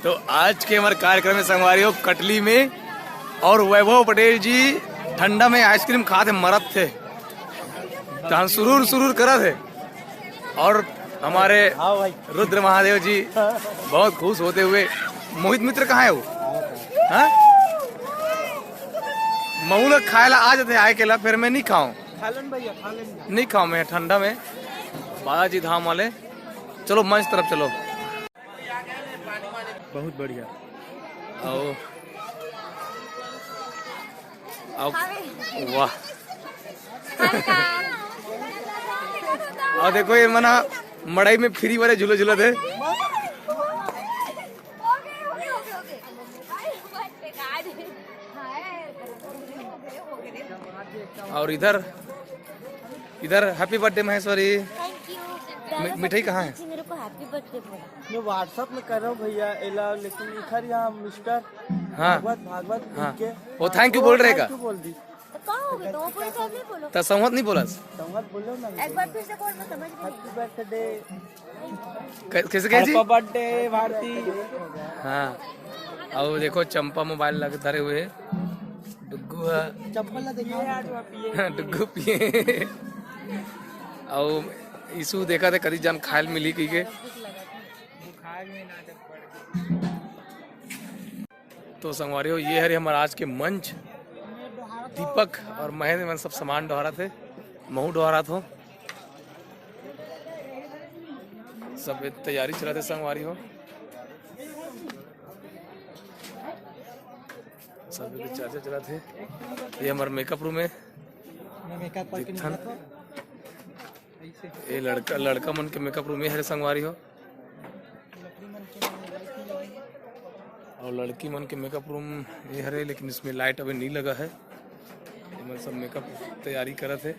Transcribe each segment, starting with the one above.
तो आज के हमारे कार्यक्रम में संगवारियों कटली में और वैभव पटेल जी ठंडा में आइसक्रीम खाते मरत थे, तो सुरूर करा थे। और हमारे रुद्र महादेव जी बहुत खुश होते हुए। मोहित मित्र कहाँ है वो? हाँ मऊ लोग खाए ला आ जाते आए के ला, फिर मैं नहीं खाऊं, नहीं खाऊं मैं ठंडा में। बालाजी धाम वाले चलो मंच तरफ चलो। बहुत बढ़िया। आओ आओ वाह। और देखो ये मना मड़ई में फ्री वाले झूले झूले थे। और इधर हैप्पी बर्थडे महेश्वरी। मिठाई कहाँ है? मेरे को हैप्पी बर्थडे बोला। मैं व्हाट्सएप में कर रहा हूँ भैया एला, लेकिन इधर यहाँ मिस्टर भागवत हाँ वो थैंक यू बोल रहेगा। तो वो पूरे साहब नहीं बोलो। तो संवत नहीं बोला? संवत बोलो ना एक बार फिर से बोल, मैं समझ गई। Happy birthday. कैसे कह जी? Happy birthday Bharti. हाँ और देखो चंपा मोबाइल लगे धरे हुए। डुग्गू है, चप्पल देखिए डुग्गू पिए। और ईसु देखा थे कदी जान खायल मिली की के। तो संगवारियों ये है हमारा आज के मंच। दीपक और महेंद्र सब सामान डोहरा थे, महू डोहरा थो, सब तैयारी चला थे संगवारियों। सब चर्चा चला थे। ये हमारे मेकअप रूम है। ये लड़का मन के मेकअप रूम में है संगवारी हो, और लड़की मन के मेकअप रूम ये है, लेकिन इसमें लाइट अभी नहीं लगा है। मैं सब मेकअप तैयारी कर रहे थे।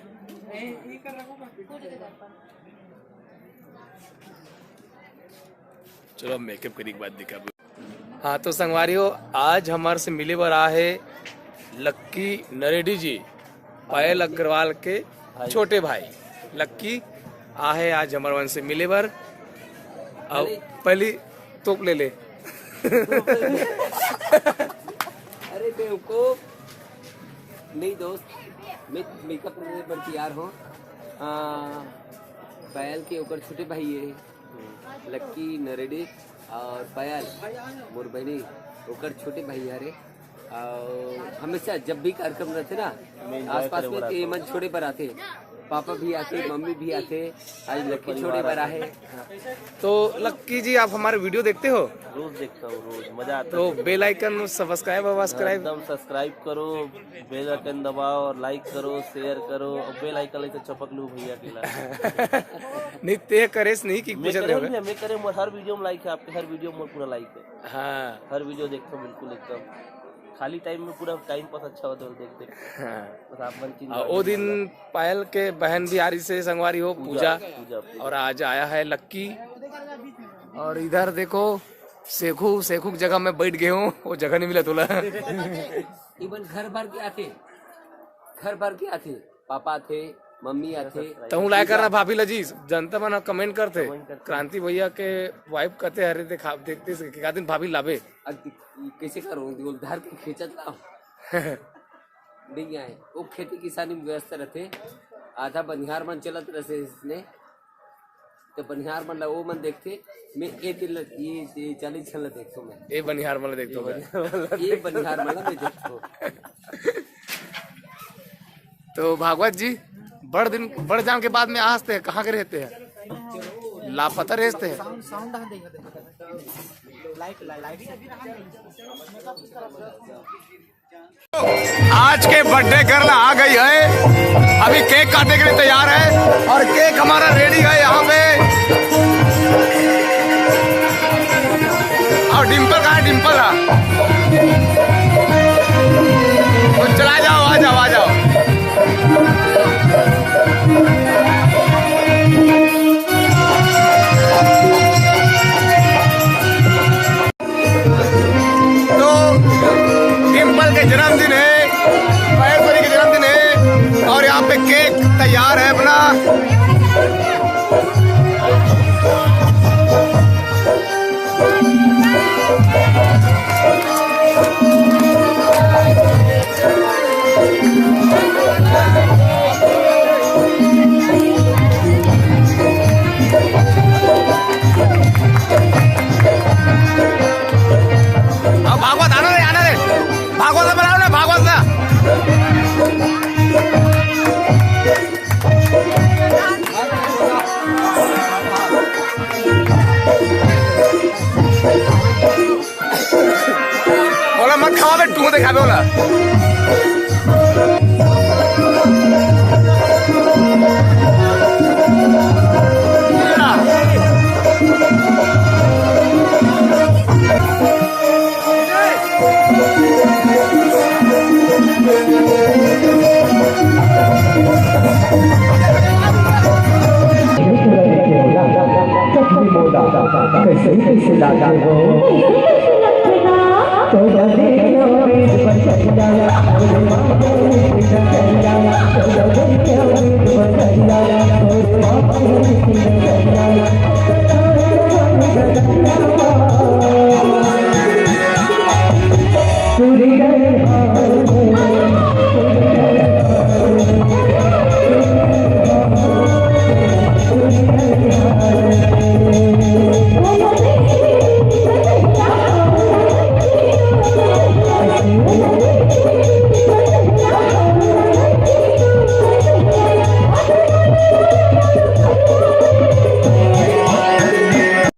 चलो मेकअप करने के बाद दिखा। हाँ तो संगवारियों आज हमारे से मिले बार आ है लक्की नरेडी जी, पायल अग्रवाल के छोटे भाई लक्की आ है आज हमारे वन से मिले बार। अब पहली तोप ले ले। अरे बेवकूफ नहीं दोस्त, मैं मेकअप पर तैयार हूँ। पायल के ओकर छोटे भाई है लक्की नरेडी, और पायल मोर बहनी ओकर छोटे भाई यारे। और हमेशा जब भी कार्यक्रम रहते ना आसपास में तो ये मन छोड़े पर आते, पापा भी आते, मम्मी भी आते, आज लक्की छोड़े पर आए। तो लक्की जी आप हमारे वीडियो देखते हो? रोज देखता हूँ, रोज मजा आता तो बेल आइकन सब्सक्राइब एकदम सब्सक्राइब करो, बेल आइकन दबाओ और लाइक करो, शेयर करो और बेल आइकन लेके चपक लो भैया के नहीं ते करेस नहीं कि पूछत रहे। मैं करे हर वीडियो में लाइक है, आपके हर वीडियो में पूरा लाइक है। हाँ हर वीडियो देखता हूँ बिल्कुल एकदम। खाली टाइम में पूरा टाइम पास अच्छा होता है देखते। हाँ। वो दिन पायल के बहन भी आ रही से संगवारी हो पूजा, और आज आया है लक्की। और इधर देखो सेखू की जगह में बैठ गए हूँ, वो जगह नहीं मिला तोला। इवन घर भर के आते, पापा थे, मम्मी आते। तू लाइक करना भाभी लजी जनता मना कमेंट करते। क्रांति भैया के वाइफ कहते हरे देखते एक दिन भाभी लावे। कैसे करूँ उधार के खींचत लाओ। नहीं आए वो खेती किसानी में व्यस्त रहते, आधा बनिहार मन चलत रहे इसने, तो बनिहार मन वो मन देखते। मैं ये 40 छल देखता मैं, ये बनिहार मन देखता हूँ, ये बनिहार मन मैं देखता हूँ। तो भागवत जी बड़ जान के बाद में आस्ते हैं, कहाँ के रहते हैं? लापता रहते हैं। आज के बर्थडे गर्ल आ गई है, अभी केक काटने के लिए तैयार है, और केक हमारा रेडी है यहाँ पे। और डिम्पल कहाँ है? डिम्पल तो चला जाओ, आ जाओ आ जाओ। जन्मदिन है, महेश्वरी के जन्मदिन है, और यहाँ पे केक तैयार है अपना। भागवत आना रे भागवत बनाओ ना भागवत ना। बोला मत खावा टू देखा बोला। कैसे लगा वो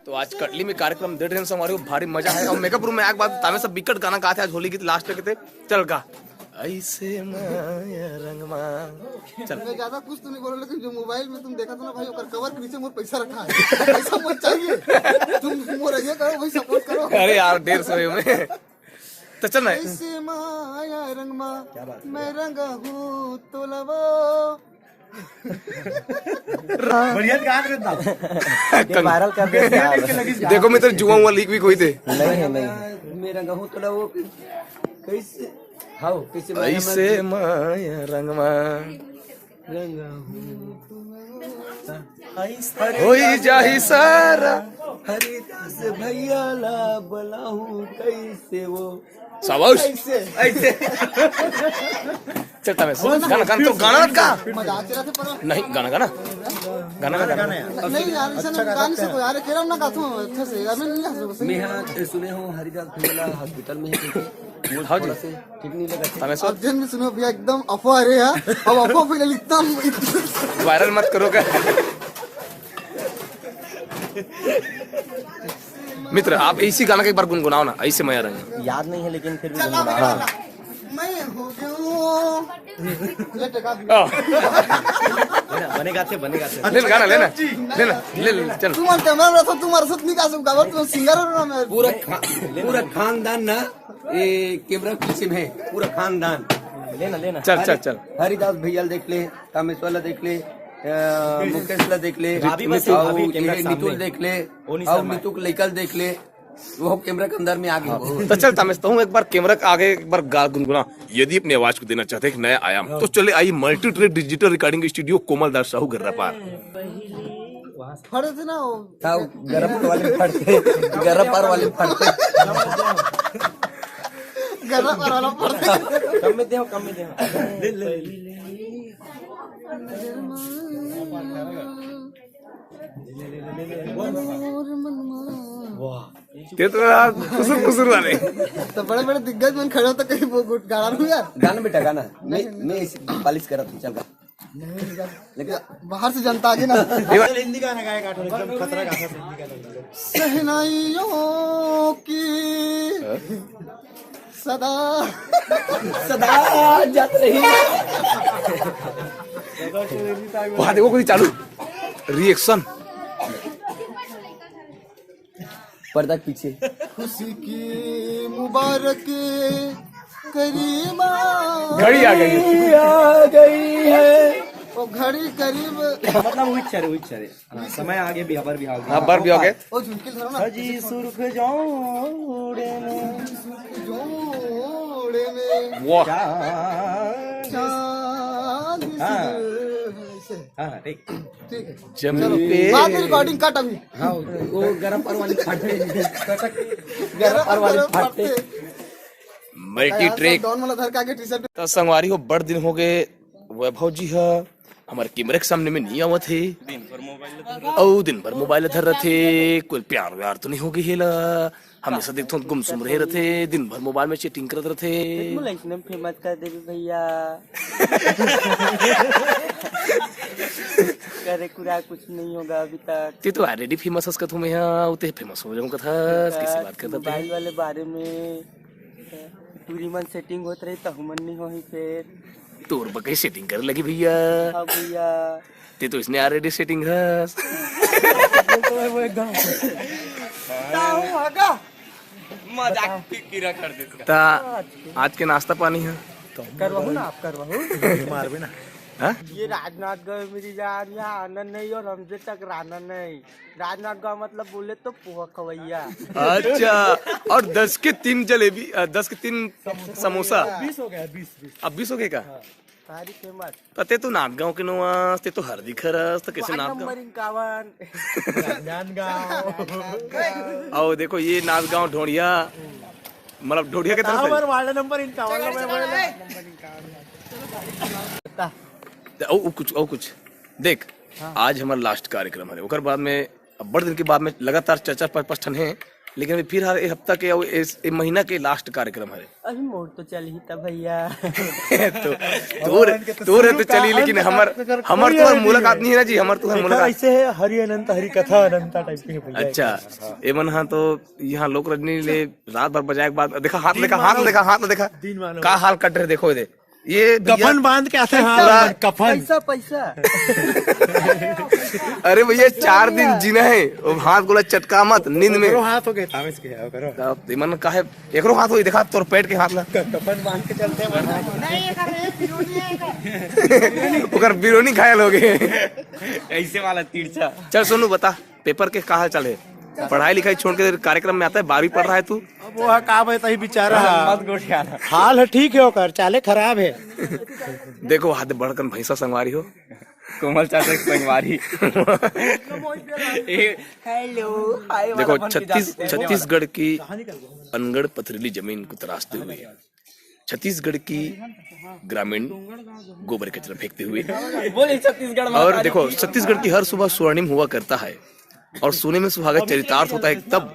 तो आज कटली में कार्यक्रम देख रहे हैं हमारे को भारी मजा है। और मेकअप रूम में एक बात तामे सब बिकट गाना गाते आज होली गीत लास्ट के थे चल गा ऐसे माया रंगमा चल। मैं ज्यादा कुछ तो नहीं बोल रहा, लेकिन जो मोबाइल में तुम देखा था ना भाई ओकर कवर के नीचे मोर पैसा रखा है, पैसा मुझे चाहिए, तुम मोर ये करो भाई सपोर्ट करो। अरे यार 150 में तो चल ना। ऐसे माया रंगमा मैं रंगा हूँ तो लवो बढ़िया गा रहे थे वायरल कर दे। देखो मित्र जुआ हुआ लीक भी कोई थे नहीं मेरा गहूँ तो वो कैसे हाँ कैसे ऐसे माया रंगमा होई जाही सारा हरिदास भैया ला बुलाऊं कैसे वो शाबाश ऐसे चलता मैं गाना गाना तो गाना का मजाक चला थे पर नहीं गाना गाना गाना गाना नहीं यार ऐसा ना गाने से कोई यार केरम ना गाता हूँ अच्छे से यार मैं नहीं गा सकता। मैं यहाँ सुने हूँ हरिदास भैया हॉस्पिटल में है हाँ जी ठीक नहीं लगा तमें अब जन में सुनो भैया एकदम अफवाह रहे हैं, अब अफवाह फैले इतना वायरल मत करो क्या मित्र आप इसी गाना का एक बार गुनगुनाओ ना ऐसे मैं रंग याद नहीं है लेकिन फिर भी मैं हो गया बनेगा थे ले गाना लेना ले चल तुम कैमरा में रखो, तुम्हारे साथ नहीं गा सकता, तुम सिंगर हो ना। मैं पूरा खानदान ना ये कैमरा पीछे में है पूरा खानदान लेना चल हरिदास भैया देख ले कामेश्वर देख ले मुकेश ला देख ले नितुल देख ले और नितुक लेकल देख ले वो कैमरा के अंदर में आ गए। तो चल समझता हूँ एक बार कैमरा के आगे एक बार गा गुनगुना यदि अपनी आवाज को देना चाहते हैं एक नया आयाम तो चले आई multi trade digital recording studio Komal Das Sahu गर्रा पार फटे थे ना वो गरम वाले फटते गरम पार वाले फटते गला पर वाला पड़ता कम में दे ले ते तो कुसुर वाले तो बड़े बड़े दिग्गज में खड़े होता कहीं वो गुट गाना नहीं यार गाना बेटा गाना मैं पालिश कर रहा हूँ चल लेकिन बाहर से जनता आगे ना हिंदी गाना गाएगा एकदम खतरा गाना सहनाइयों की सदा जात रही वहाँ देखो कोई चालू रिएक्शन पर्दा के पीछे खुशी की मुबारक करीबा घड़ी आ गई है वो घड़ी करीब मतलब उच्चारे समय आगे भी हबर भी आ गया हाँ बर भी हो गए वो झुमके धरो ना जी सुर्ख जोड़े में जोड़े में वाह चांद से। हाँ ठीक ठीक है जमी चलो पे बाद में रिकॉर्डिंग कट अभी। हाँ वो गरम पर वाली फाटे गरम फटते मल्टी ट्रैक डॉन वाला धर के आगे टी शर्ट तो संगवारी हो बड़ दिन हो गए वैभव जी हा हमारे कैमरे के सामने में नहीं आवत थे दिन भर मोबाइल धर रहे थे कोई प्यार व्यार तो नहीं होगी हेला हमेशा देखते गुमसुम रहे थे दिन भर मोबाइल में चैटिंग करते रहे इसने फेमस कर दे भैया करे कुरा कुछ नहीं होगा अभी तक ते तो ऑलरेडी फेमस है तुम्हें यहाँ उते फेमस हो जाऊंगा था किसी बात करता मोबाइल वाले बारे में पूरी मन सेटिंग होत रही तो हमन नहीं होही फिर तोर बकई सेटिंग कर लगी भैया हाँ भैया ते तो इसने ऑलरेडी सेटिंग है ता आज के नाश्ता पानी है करवाहू ना आप करवाहू मार भी ना हाँ? ये राजनांदगांव मेरी जान यहाँ आना नहीं और हमसे टकराना नहीं राजनांदगांव मतलब बोले तो पोहा खवैया अच्छा और 10 के 3 जलेबी 10 के 3 समोसा 20 हो गया 20 अब 20 हो गए का सारी फेमस ते तो नांदगांव के नुआस ते तो हरदी खरस तो कैसे नांदगांव नंबर 51 आओ देखो ये नांदगांव ढोड़िया मतलब ढोड़िया के तरफ वार्ड नंबर 51 ओ कुछ देख आज हमारा लास्ट कार्यक्रम है ओकर बाद में अब बड़ दिन के बाद में लगातार चर्चा पर ठन है लेकिन अभी फिर हर एक हफ्ता के इस महीना के लास्ट कार्यक्रम है अभी मोड़ तो चल ही था भैया तो तो चली लेकिन हमर तो मुलाकात नहीं है ना जी हमर तो मुलाकात ऐसे है हरि अनंत हरि कथा अनंता टाइप की है भैया अच्छा एमन हाँ तो यहाँ लोक रजनी ले रात भर बजाए के बाद देखा हाथ देखा का हाल कट रहे देखो इधर ये कफन बांध के आते हैं कफन पैसा अरे भैया 4 दिन जीना है वो हाथ गोला चटका मत नींद में हाथ हो गए तामेस के करो मन का है एकरो हाथ होई देखा तोर पेट के हाथ ला कफन बांध के चलते हैं ओकर बिरोनी घायल हो गए ऐसे वाला तिरछा चल सोनू बता पेपर के का हाल चल है पढ़ाई लिखाई छोड़ के कार्यक्रम में आता है 12वीं पढ़ रहा है तू वो काम है तही बेचारा मत गोठियाना हाल है ठीक है ओकर चाले खराब है देखो हाथ बढ़कर भैंसा संगवारी हो कोमल चाचा की संगवारी हेलो देखो छत्तीसगढ़ की अनगढ़ पथरीली जमीन को तराशते हुए छत्तीसगढ़ की ग्रामीण गोबर कचरा फेंकते हुए बोले छत्तीसगढ़ और देखो छत्तीसगढ़ की हर सुबह स्वर्णिम हुआ करता है और सोने में सुहागा चरितार्थ होता है तब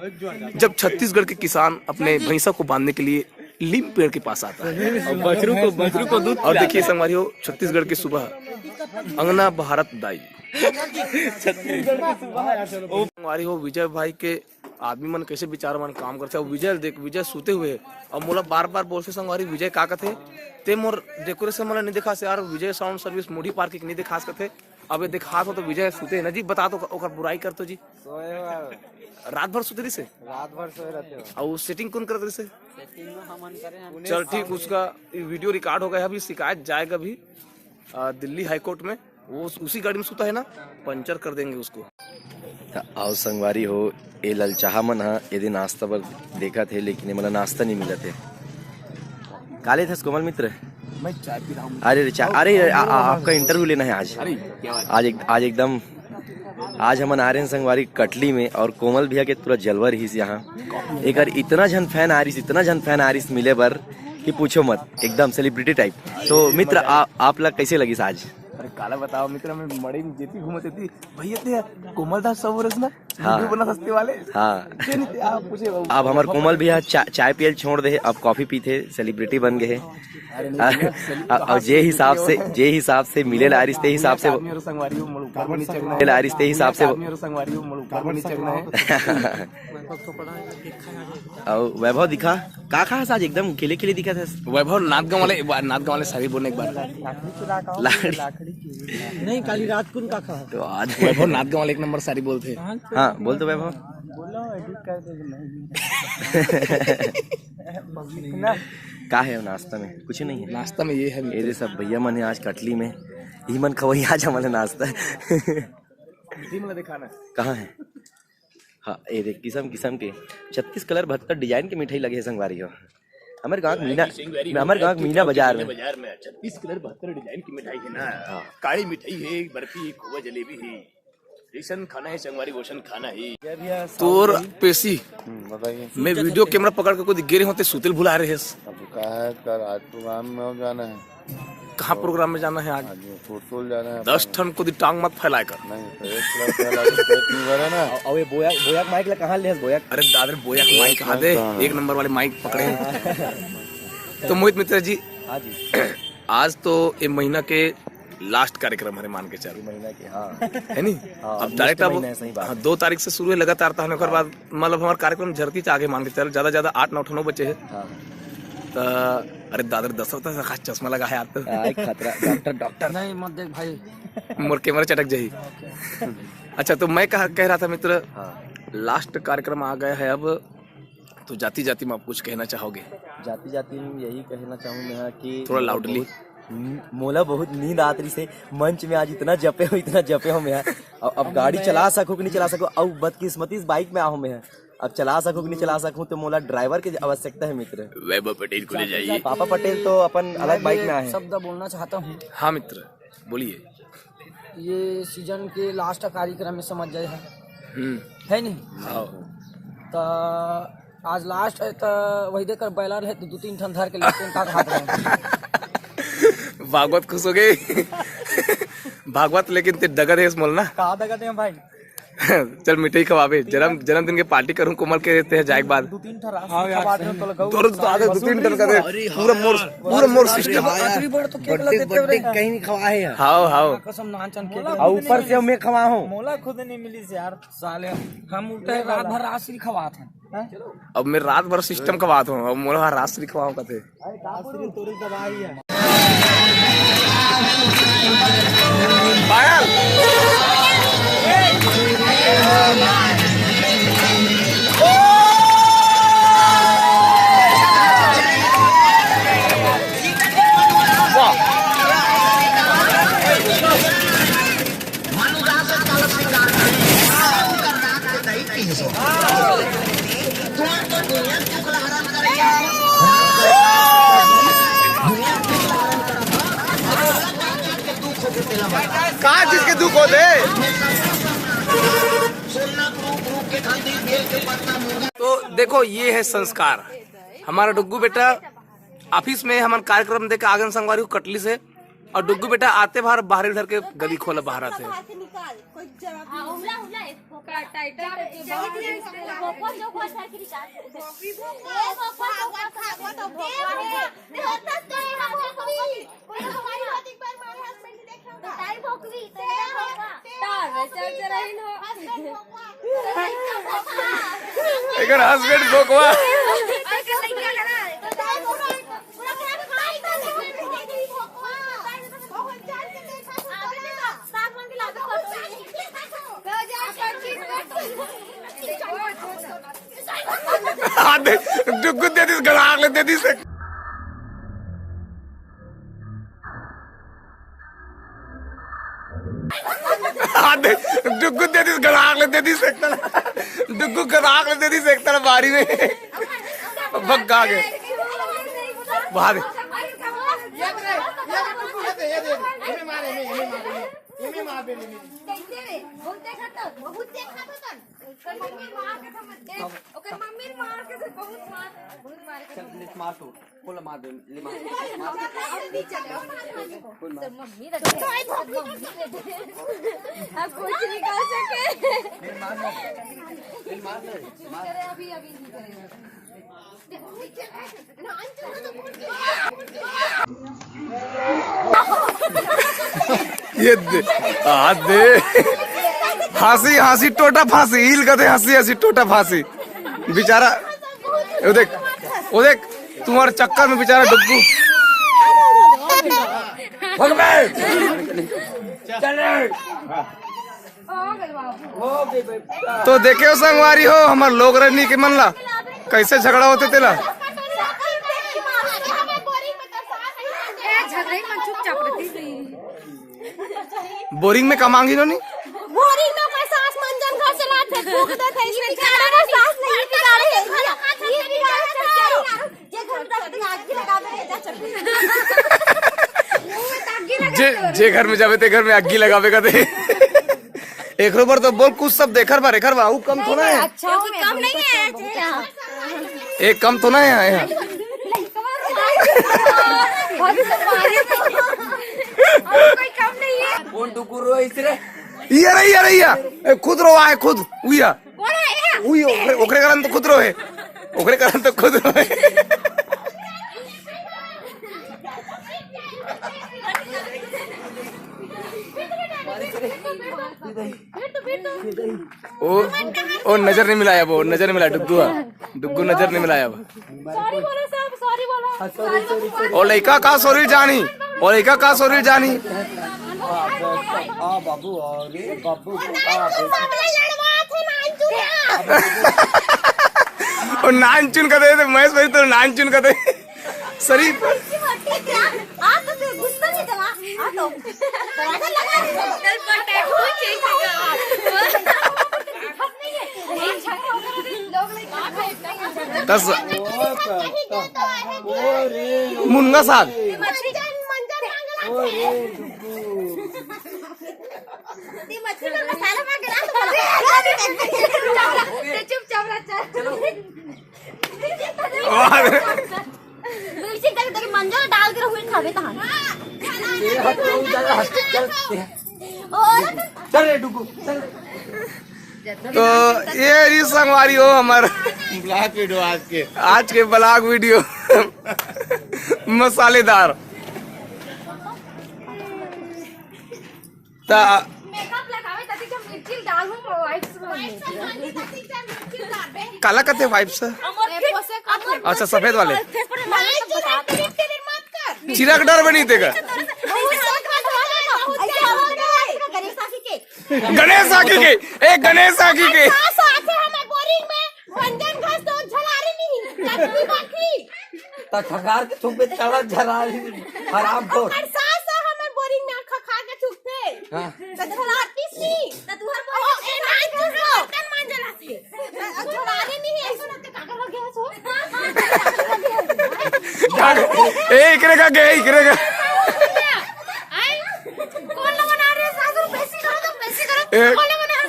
जब छत्तीसगढ़ के किसान अपने भैंसा को बांधने के लिए लीम पेड़ के पास आता है और बछरू को दूध और देखिए संगवारियों छत्तीसगढ़ की सुबह अंगना भारत दाई संगवारी हो विजय भाई के आदमी मन कैसे विचार मन काम करते विजय देख विजय सूते हुए और मोला बार बार बोलते संगवारी विजय का कथे ते मोर डेकोरेशन मला नहीं दिखा से यार विजय साउंड सर्विस मोड़ी पार्किंग नहीं दिखा सकते अबे दिखा तो विजय सूते ना जी बता दो ओकर बुराई कर तो जी रात भर सुते से रात भर सोए रहते हो और सेटिंग कौन करते से चल ठीक उसका वीडियो रिकॉर्ड हो गया अभी शिकायत जाएगा अभी दिल्ली हाई कोर्ट में वो उसी गाड़ी में सुता है ना पंचर कर देंगे उसको आओ संगवारी हो ये ललचाहा मन हा यदि नाश्ता पर देखा थे लेकिन मतलब नाश्ता नहीं मिला थे काले थे कोमल मित्र मैं चाय पी रहा हूँ अरे आपका इंटरव्यू लेना है आज एकदम आज हम आ रहे हैं संगवारी कटली में और कोमल भैया के पूरा जलवा रही यहाँ एक इतना जन फैन आ रही मिले बर कि पूछो मत एकदम सेलिब्रिटी टाइप तो मित्र आप लोग कैसे लगी आज अरे काला बताओ मित्र मैं मड़ी में जेती घूमती थी भैया थे कोमल दास सब रस ना हाँ। वीडियो बना सस्ते वाले हाँ आप पूछे अब हमारे कोमल भैया चाय पियल छोड़ दे अब कॉफी पीते सेलिब्रिटी बन गए और जे हिसाब से मिले लारिस ते हिसाब से लारिस ते हिसाब से वैभव दिखा का खा आज एकदम खिले खिले दिखा था वैभव नाथगांव वाले सारी बोलने एक बार नहीं काली रात को का खा तो आज वैभव नाथगांव वाले 1 नंबर सारी बोलते हाँ बोल तो वैभव बोलो एडिट कर दे का है नाश्ता में कुछ नहीं है नाश्ता में ये है मेरे सब भैया मन है आज कटली में ही मन खवई आज हमारे नाश्ता दिखाना कहाँ है हाँ ये देख किस्म के 36 कलर 72 डिजाइन के मिठाई लगे है संगवारी हो हमारे गांव मीना बाजार में। बाजार में 36 कलर 72 डिजाइन की मिठाई है ना। काली मिठाई है, बर्फी, खोवा, जलेबी है। रेशन खाना है, संगवारी गोशन खाना है। तोर पेशी बताइए मैं वीडियो कैमरा पकड़ के कोई गिरे होते सुतिल भुला रहे हैं। अब कहा है कल आज प्रोग्राम में जाना है, कहाँ प्रोग्राम में जाना है आज? फुटबॉल जाना है। 10 टन को दी टांग मत फैलाए कर। नहीं तो एक क्लब फैला के पेट नहीं भरे ना। और ये बोयाक माइक ला कहाँ ले बोयाक? अरे दादर बोया माइक कहा दे, 1 नंबर वाले माइक पकड़े हैं। तो मोहित मित्र जी, हाँ जी, आज तो ये महीना के लास्ट कार्यक्रम है, मान के चल महीना की, हाँ है नहीं। हाँ, अब डायरेक्ट महीना है, सही अब बात। 2 तारीख से शुरू है लगातार, तो होने के बाद मतलब हमारा कार्यक्रम झरती से आगे मान के चल, ज्यादा 8-9 बचे है। हाँ। तो अरे दादर 10 खास चश्मा लगा है आप खतरा डॉक्टर नहीं मत देख भाई, मोर कैमरा चटक जाही। अच्छा, तो मैं कह रहा था मित्र, हाँ। लास्ट कार्यक्रम आ गया है अब, तो जाती जाती में आप कुछ कहना चाहोगे? जाती में यही कहना चाहूँ कि थोड़ा लाउडली। मोला बहुत नींद आत रही से मंच में, आज इतना जपे हो मैं। अब गाड़ी चला सकूँ कि नहीं चला सकूँ, अब बदकिस्मती इस बाइक में आहू मैं है। अब चला सकूँ कि नहीं चला सकूँ, तो मोला ड्राइवर की आवश्यकता है मित्र। वैभव पटेल को ले जाइए। पापा पटेल तो अपन अलग बाइक में आए। शब्द बोलना चाहता हूँ। हाँ मित्र, बोलिए। ये सीजन के लास्ट कार्यक्रम में समझ जाए है नहीं। हाँ। तो आज लास्ट है, तो वही देकर बैलर है, तो 2-3 ठन धर के लेते का हाथ में। भागवत खुश हो गई। भागवत लेकिन ते डगर है मोल ना। कहा दगा दे भाई। चल मिठाई खवावे, जन्मदिन के पार्टी करूं कोमल के रहते हैं जाए के बाद। 2-3 ठन खवा दे तो लगाओ। तोर तो आगे 2-3 टन का दे, पूरा मोर सिस्टम। आखिरी बार तो केक लग देते रे, कहीं नहीं खवाए हैं। हां कसम नाचन के और ऊपर से मैं खवा हूँ। मोला खुद नहीं मिली से यार साले, हम उल्टे रात भर राशि खवा थे। अब मैं रात भर सिस्टम का बात हूँ, अब मोला रात्रि खवाऊं का थे। कहा जिसके दुख होते। तो देखो, ये है संस्कार। हमारा डुग्गू बेटा ऑफिस में हमारा कार्यक्रम देकर आगन संगवारी को कटली से, और डुग्गू बेटा आते बाहर इधर के गली खोला बाहर आते हैं। एक हस्बैंड भोकवा। डुग्गू दे दी, गड़ाक ले दे दी से। डुग्गू दे दी, गड़ाक ले दे दी से। डुग्गू गड़ाक ले दे दी से एक तरह बारी में भगा गए बाहर। आप कुछ नहीं कर सके। ये दे हंसी टोटा फांसी, हिल कर दे, हंसी टोटा फांसी। बेचारा वो देख तुम्हारे चक्कर में बेचारा डुग्गू। तो देखे संगवारी हो हमार लोग रहनी के मन ला कैसे झगड़ा होते तेला। बोरिंग में कमांगी नो नहीं। बोरिंग में मैं सांस मंजन घर से लाते फूक देते इसमें सांस नहीं बिगाड़े है ये बिगाड़े ये घर जे घर में जावे ते घर में अग्गी लगावे का दे। एक बार तो बोल कुछ सब देखर बा वो कम तो ना है। अच्छा कम नहीं है एक कम तो ना है यहाँ। कोई कम नहीं है। कौन टुकुर रो इसरे ये रही खुद रो है खुद उइया ओकरे कारण तो खुद रो है ओकरे कारण तो खुद रो है। ओ नजर नहीं मिलाया वो नजर नहीं मिलाया डुग्गू नजर नहीं मिलाया वो। सॉरी बोलो साहब सॉरी बोलो। ओ लड़का का सॉरी जानी ओ लड़का का सॉरी जानी। बाबू अरे बाबू और नान चुन का दे महेश भाई तो नान चुन का दे शरीफ गुस्सा नहीं था दरवाजा लगा कल पर टैटू दस मुन्ना साहब मंजर डाल के हुई खावे तो ये संगवारी हो हमारा ब्लॉग वीडियो आज के ब्लॉग वीडियो मसालेदार। मेकअप लगावे ताकि जब मिर्ची डालूं वाइट काला कते वाइप से अच्छा सफेद वाले चिराग डर बनी देगा गणेश आखी के एक गणेश आखी के ता खगार के थुपे चढ़ा झरा आराम को इकरे का गए इकरे का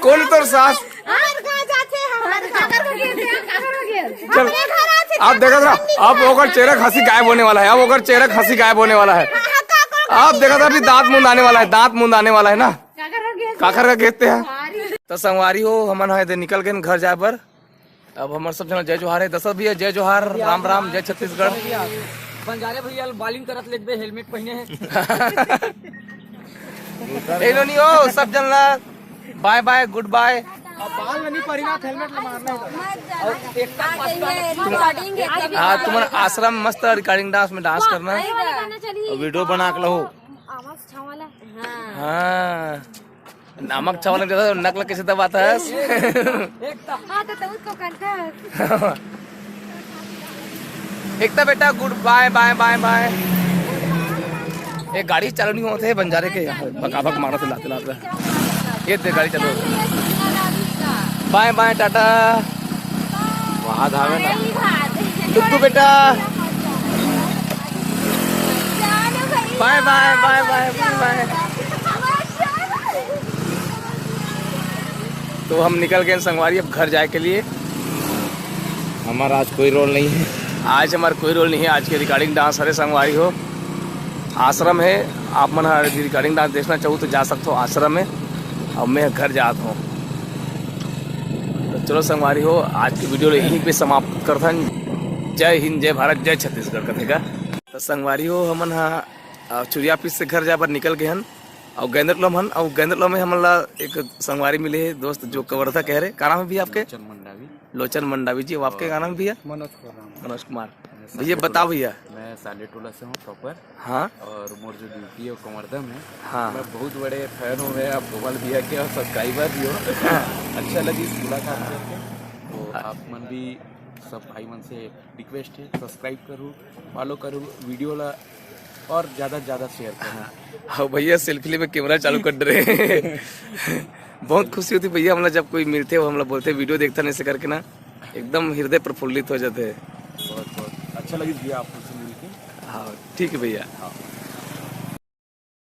कौन तो सास चल आप देखा था अब ओकर चेहरा खांसी गायब होने वाला है। अब ओकर चेहरा खांसी गायब होने वाला है। आप देखा था अभी दांत मुंद आने वाला है दांत मुंद आने वाला है ना काकर का कहते हैं। तो संगवारी हो हमन है निकल के घर जाए पर अब हमारे सब जना जय जोहार है दशरथ भी है जय जोहार राम राम जय छत्तीसगढ़। बंजारे भैया बालिंग करत लेत बे हेलमेट पहने है। एनो नहीं हो सब जना बाय बाय गुड बाय। बाल नहीं परिणाम हेलमेट मारना हाँ तुम्हारा आश्रम मस्त रिकॉर्डिंग डांस में डांस करना और वीडियो बना के लो। हाँ नमक चावल नकल कैसे दबाता है। एकता बेटा good bye bye bye bye. एक गाड़ी चालू नहीं होते बंजारे के बकाबक मारा से लाते लाते ये गाड़ी चलो बाय बाय टाटा वहाँ धावे ना डुग्गू बेटा bye bye bye bye bye. तो हम निकल गए संगवारी अब घर जाए के लिए। हमारा आज कोई रोल नहीं है आज हमारा कोई रोल नहीं है। आज के रिकॉर्डिंग डांस हरे संगवारी हो आश्रम है आप मन रिकॉर्डिंग डांस देखना चाहो तो जा सकते हो आश्रम में। अब मैं घर जाता हूँ तो चलो संगवारी हो आज की वीडियो यहीं पे समाप्त करता। जय हिंद जय भारत जय छत्तीसगढ़ कथेगा। तो संगवारी हो हमन चुरिया पीस से घर जाए पर निकल गए हन और गेंद्रलो हम और गेंद्रलो में हमला एक संगवारी मिले है दोस्त जो कवर्धा कह रहे क्या नाम है भैया आपके लोचन मंडावी जी। आपके क्या नाम भैया मनोज कुमार भैया बताओ भैया। मैं साले टोला से हूँ प्रॉपर। हाँ और मोर जो ड्यूटी है कमरदम है। हाँ मैं बहुत बड़े फैन हो गए आप गोपाल भैया के और सब्सक्राइबर भी हो। अच्छा लगी इस मुलाकात करके तो आप मन भी सब भाई मन से रिक्वेस्ट है सब्सक्राइब करूँ फॉलो करूँ वीडियो ला और ज़्यादा से ज़्यादा शेयर करूँ। हाँ भैया सेल्फी में कैमरा चालू कर रहे बहुत खुशी होती भैया हम लोग जब कोई मिलते हो हम लोग बोलते वीडियो देखता नहीं से करके ना एकदम हृदय प्रफुल्लित हो जाते हैं। बहुत बहुत अच्छा लगी भैया आपसे मिलकर। हाँ ठीक है भैया। हाँ